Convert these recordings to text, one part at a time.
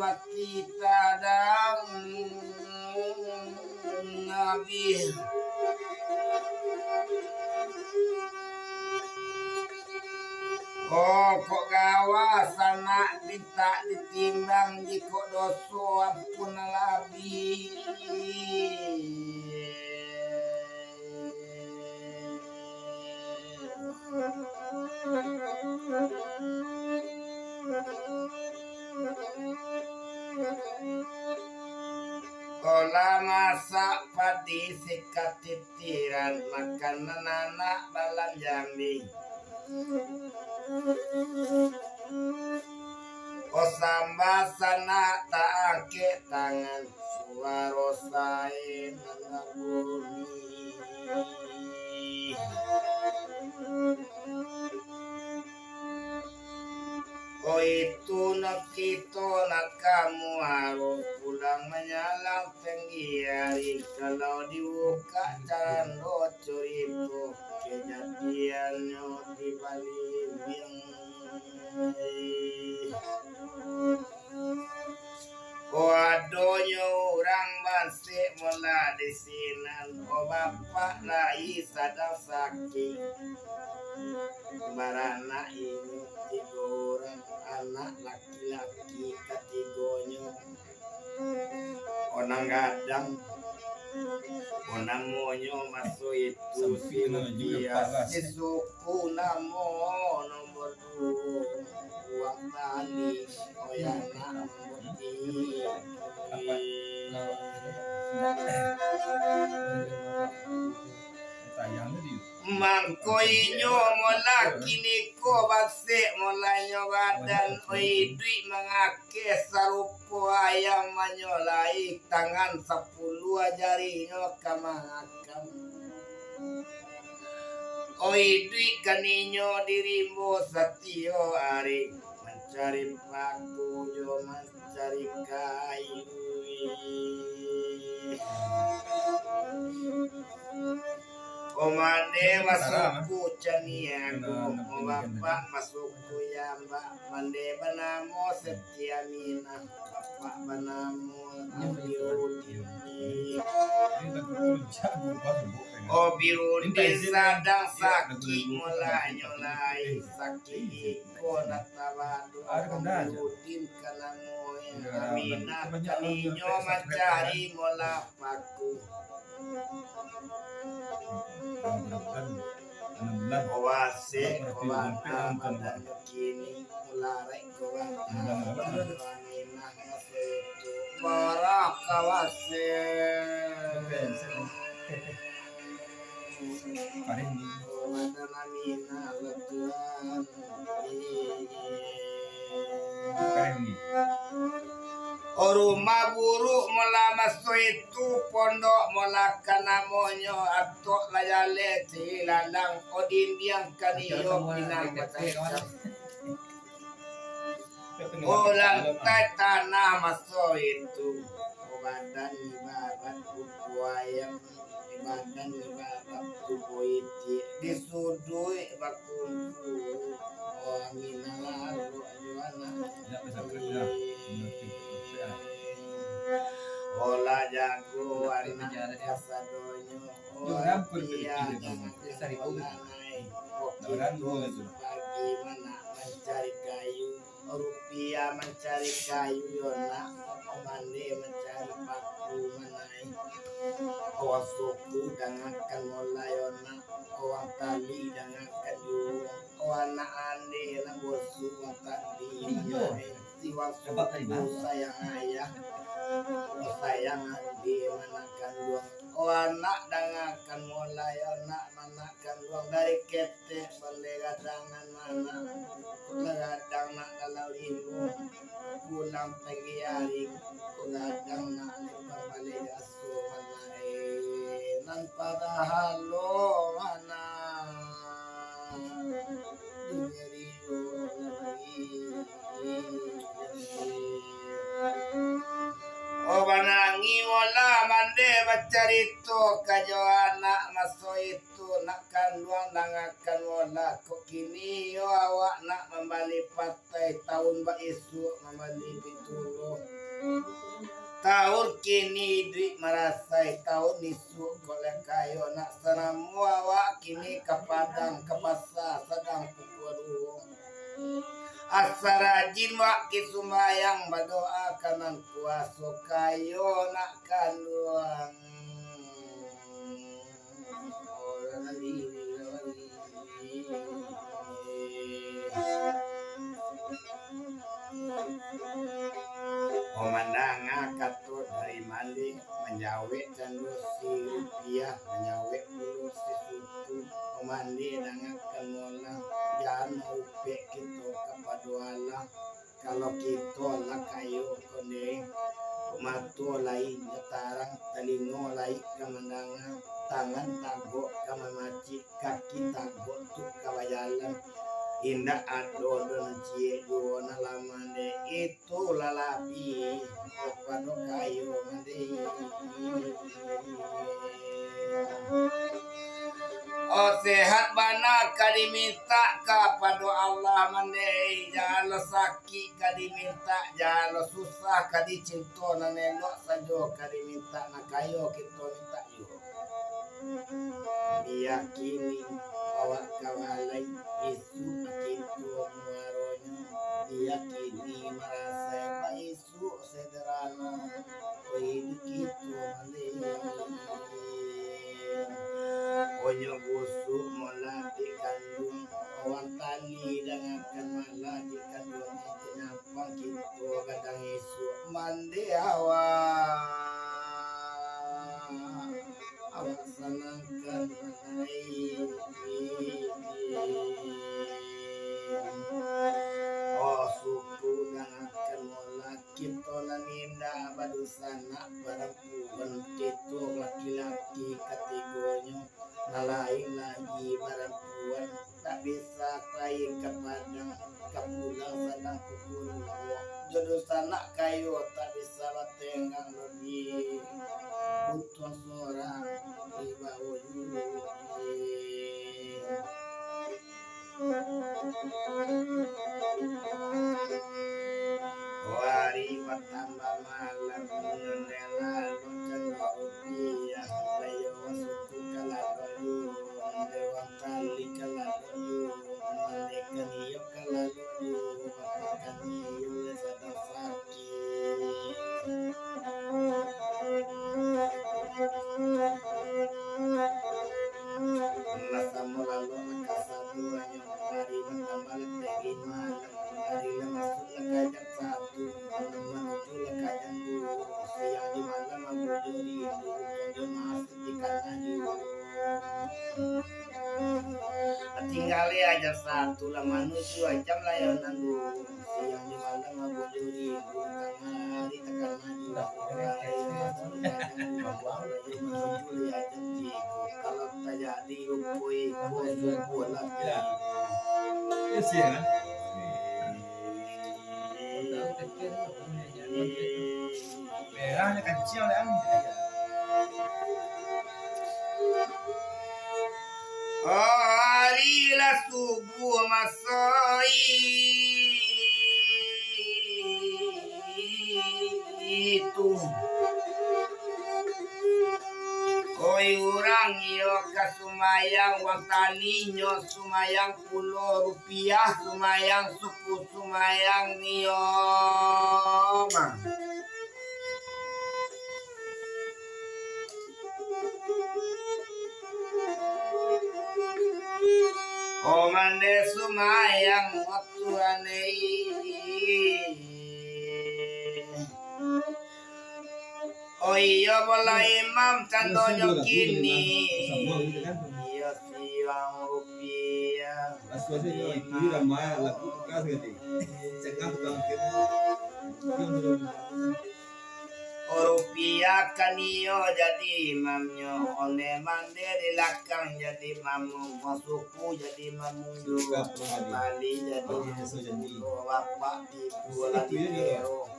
mati tadang nabi kok gawas anak tidak ditimbang jika dosa ampun labi Kola masak padi sikat titiran makanan anak balan jambi Osamba sana taake tangan suara sain nangabuni Oh itu nak kita nak kamu harus pulang menyalang penggiari kalau dibuka jalan bocor itu kejadiannya di Bali Wadonya orang masih mulai di sini bapak lai sadang sakit Barana ini 3 orang anak laki-laki ketigonya Onang gadang Onang monyo masuk itu Silvia Sisuku namo nomor 2 Uang tani Oyana nomor 3 Mangkoinyo mola kini ko basik molanyo badan oi duit mengake sarupo ayam manyolai tangan 10 jarinya kamangakam oi duit kaninyo dirimbo satio ari mencari paku yo mencari kayu Omande masukku caniago bapak masukku ya mbak mande banamo setiamina bapak banamo nyubiudini Birudin sadang sakit mulai nyolai sakit ko natabado Birudin kanamo amina kaninyo mencari mola paku Kawase kawana badan kini mularai kawana Barak kawase Kawadan amina betuan Rumah buruk mula masuk itu pondok mula kanamonyo atau layale ciladang odin yang kaniyo pinang macam lantai tanah masuk itu badan ibarat buku ayam badan ibarat buku iti disudui bakuku aminah juana Ola jago warna kasadonyo Ola iya pagi mana mencari kayu rupiah mencari kayu yona mande mencari paku manai awas suku dangakan mulai yona awang tali dangakan yu wana ande na bosu tadi manai siwang suku sayang ayah sayang andi manakan luang anak dangakan mulai anak manakan luang dari kete balegadangan mana gadang nak kalau limu pulang pagi hari gadang nak balik asu mana nan padahal lo mana dunia lagi wangi wala mande bacarito kajo anak maso itu nak kanduang nangakan wala kok kini yo awak nak membali partai tahun ba isu membali pitulung tahun kini duit merasai tahun isu kolek kayo nak sanamu awak kini ke padang ke pasar sedang pukul asa rajin wak kisumayang berdoa kanan kuasa kayo nak kanuang Pemandangan katut dari maling menyawek candusi rupiah menyawek bulu si suku pemandi dengan kemola jangan upek kita kepada kalau kita lah kayu kuning matu lain nyetarang telingo lain kemenangan tangan tagok kamamaci kaki tagok tuh kawajalan indah adon cie dona lamande itu lalabi kepada kayu mandi oh sehat bana kadi minta kepada Allah mande jangan sakit kadi minta jangan susah kadi cinta nanelok sajo kadi minta nak kayo kita minta yo diyakini bahwa kawalay isu itu muaronya diyakini merasa ba isu sederhana oh itu mande onyo busuk mola dikandung awan tali dengan malah dikandung kenapa gitu kadang isu mandi awak sanakan oh suku dengan mola kita naninda badusana perempuan itu laki-laki kategorinya lain lagi perempuan tak bisa kain kepada kepulang sedang pukul jodoh sanak kayu tak bisa batenggang lebih butuh seorang di bawah hari pertama malam jendela cenderung rupiah layo suku kaladoyu lewat kali kaladoyu menekan iyo kaladoyu makan iyo sedang sakit masa melalu kasaduanya hari pertama letegin malam hari masuk lekajang satu menuju lekajang dua siang di malam aku juri dulu masuk di kanan tinggal aja satu lah manusia jam layanan dulu siang di malam aku juri dulu hari tekan maju juli aja kalau terjadi upui buat lagi ya sih ya merahnya kecil dan harilah subuh masai itu koi urang yo kasumayang wataninyo sumayang 10 rupiah sumayang suku sumayang niyo mang oh mande sumayang waktu anei oh iya bola imam candonya kini iya siang rupiah oh rupiah kan iyo jadi imamnya oleh mande di lakang jadi mamu masuku jadi mamu juga Bali jadi bapak ibu lagi kero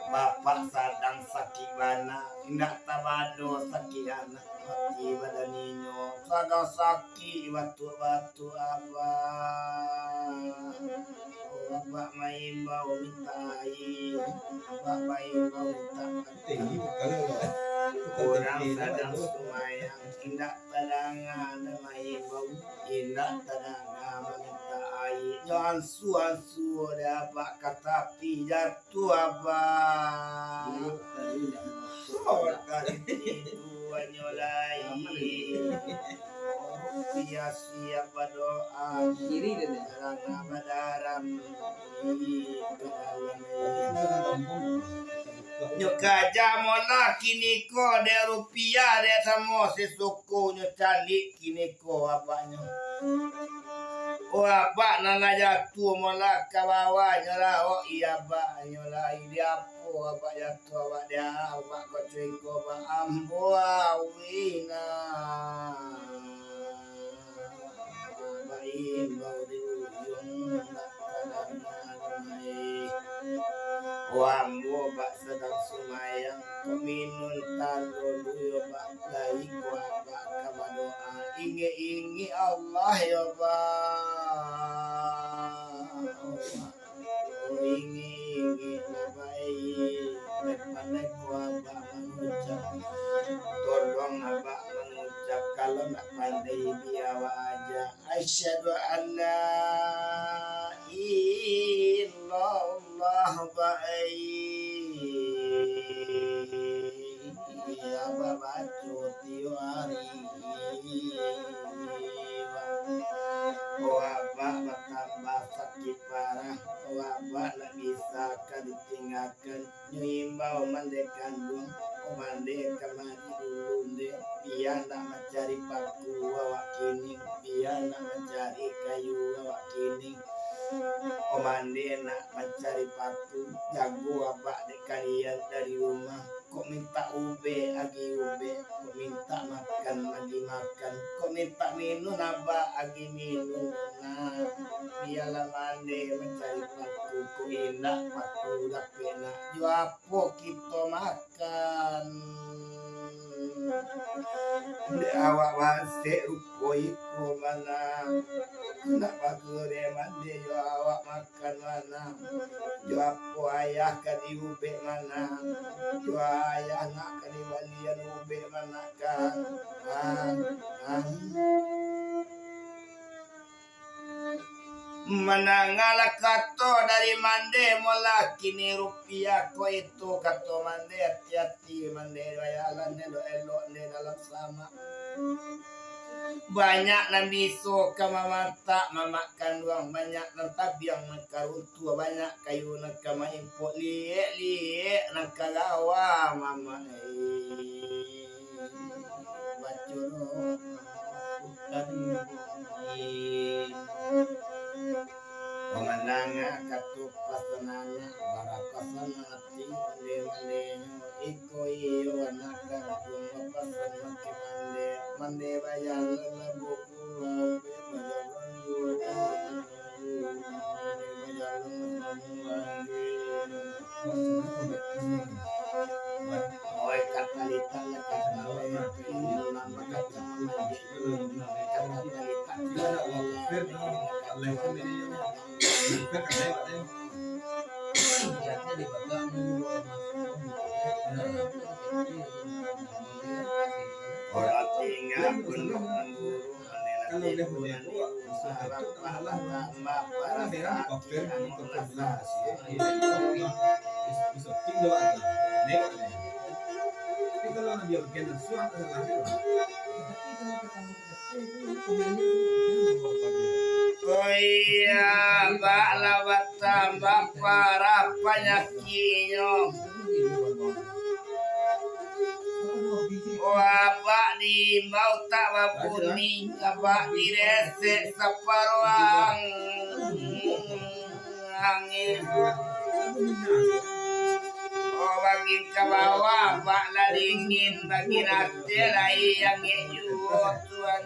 Bapak sadang sakit bana, indak tabado sakit anak mati badaninyo. Sadang sakit batu-batu abah. Bapak maimbau minta air, bapak maimbau minta Tinggi kalau orang sadang sumayang, indak tadangan maimbau, indak tadangan minta air. Jangan ansu dapat katapi jatuh abah. Oh, dari itu nyolai. Rupiah siap berdoa karena badaram nyoka jamola kini ko de rupiah de samo sesuku nyocali kini ko abaknya. Oh abak nana jatuh mola ke bawah nyola oh iya abak nyola dia po abak jatuh abak dia abak kocoi ko abak ambo awina imbau di ujung wambo bak sedang sumayang kominun talo duyo bak lai kwa bak kabadoa inge Allah ya bak inge baik pandai kwa bak mengucap tolong abak mengucap kalau nak pandai biawa aja asyhadu an la illallah ya bapak cuti hari wabak bertambah sakit parah wabak tak bisa ditinggalkan nyimbau mandekan dong mandekan mandi dulu deh biar tak mencari paku awak kini biar tak mencari kayu awak kini Omande nak mencari paku jago abak dek kalian dari rumah kok minta ube agi ube kok minta makan agi makan kok minta minum abak agi minum nah biarlah mande mencari paku kok indah paku dak pena juapo kita makan de awak wasik rupo iko mana nak bagure mande yo awak makan mana yo apo ayah kadi ube mana yo ayah nak kadi walian ube mana kan menangala kato dari mande mola kini rupiah ko itu kato mande hati-hati mande bayalan elo elok ne dalam sama banyak nabi so kamamata mamakan uang banyak nentabiang nakaruntua banyak kayu nakama import liek nakalawa mama bacoro Pemenangnya katupas tenana barakasanati mande-mande iko iyo anaka kumapasan maki mande bayal labu pulau Oi katalita la katale nama kata mandi orang tinggal pun mengguru Oh iya, Mbak lawat tambah parah penyakitnya. Wabak di mau tak wabuni, wabak di resek separuang angin. Oh bagi ke bawah, bak lah dingin, bagi nanti lagi yang hijau tuan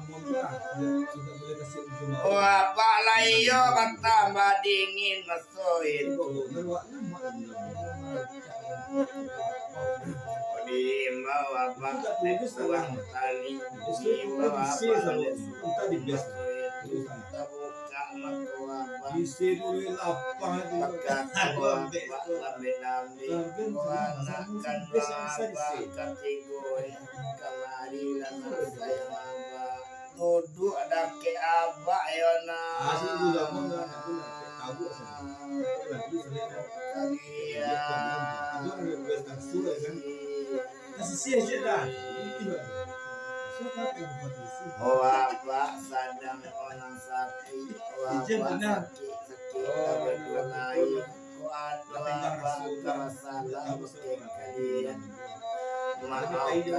sudah boleh kasih ujung. Wah, Pak Layo bertambah dingin mesoit. Diimbau apa? Uang tali. Diimbau apa? Kita buka matu apa? Bisa dulu lapang itu. Pekat tua Pak lambe-lambe. Wanakan apa? Kategori kemarilan saya apa? Duduk ada ke abak yona. Asli juga mau aku tahu Wabak sadang orang sakit, wabak sakit berdua lain. Ku ada wabak masalah mungkin kalian. Maafkan ini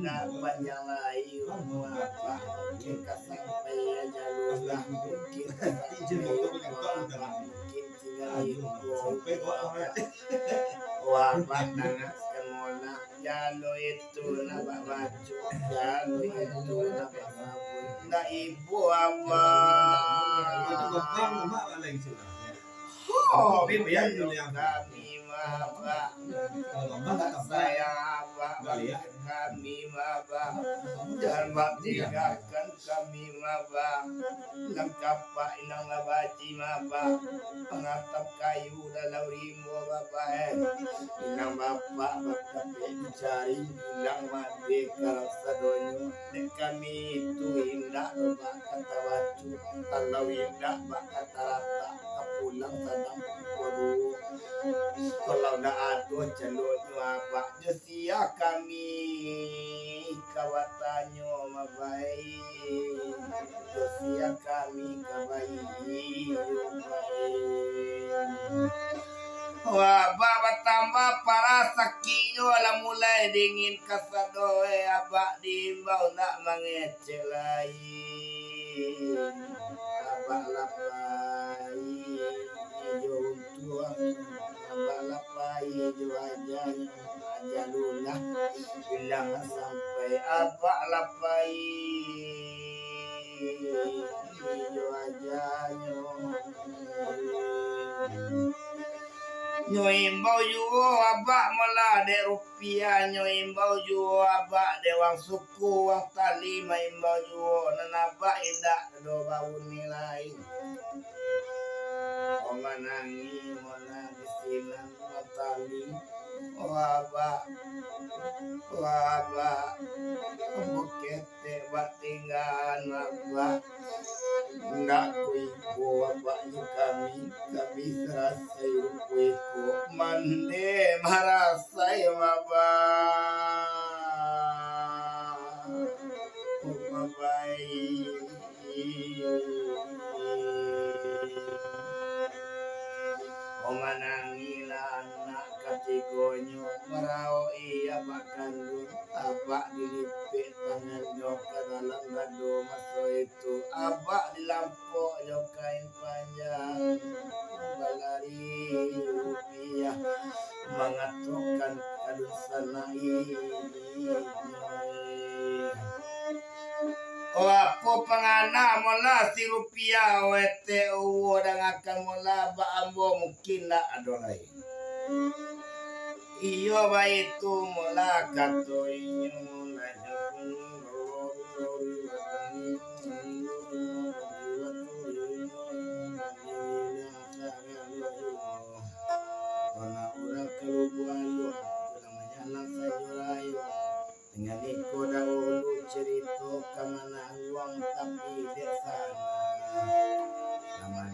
dapat yang lain. Wabak mungkin kesampai jalurlah mungkin wabak nangat kemola jalo itu nabak baju jalo itu nabak sabun ndak ibu abang oh biar kami mabak saya abang kami mabak dan bak tinggalkan kami mabak lengkap pak inang labaji mabak pengatap kayu dalam rimbo bapak inang bapak bapak mencari inang mati karang sadonyo dan kami itu indah bapak kata wacu kalau indah bapak kata rata kepulang sadang waduh kalau dah ada calonnya bapak jesia kami kawatannya mabai jesia kami kabai wah bapak tambah para sakinya lah mulai dingin kasadoe abak diimbau nak mengecek lain abak lapai hijau tuang abak lapai hijau aja lulah bilang sampai abak lapai hijau aja nyoimbau juo abak malah de rupiah nyoimbau juo abak de wang suku wang tali maimbau juo nanabak indak do bau nilai o manangi manangis sinan tali wabak bukete batingan abak ndak kuiku abaknya kami serasai kuiku mande marasai abak mabai omanangila anak katigonyo merau iya bakandung abak dilipit tangannya ke dalam gado maso itu abak dilampok jo kain panjang balari rupiah mengatukan kadung sanai apa pengana mola si rupiah wete uwo dan akan mola ba ambo mungkin nak adolai iyo ba itu mola kato inyo mola orang kelubuan lu namanya lang sayurayo dengan iko dahulu cerita kemana uang tapi dek sana zaman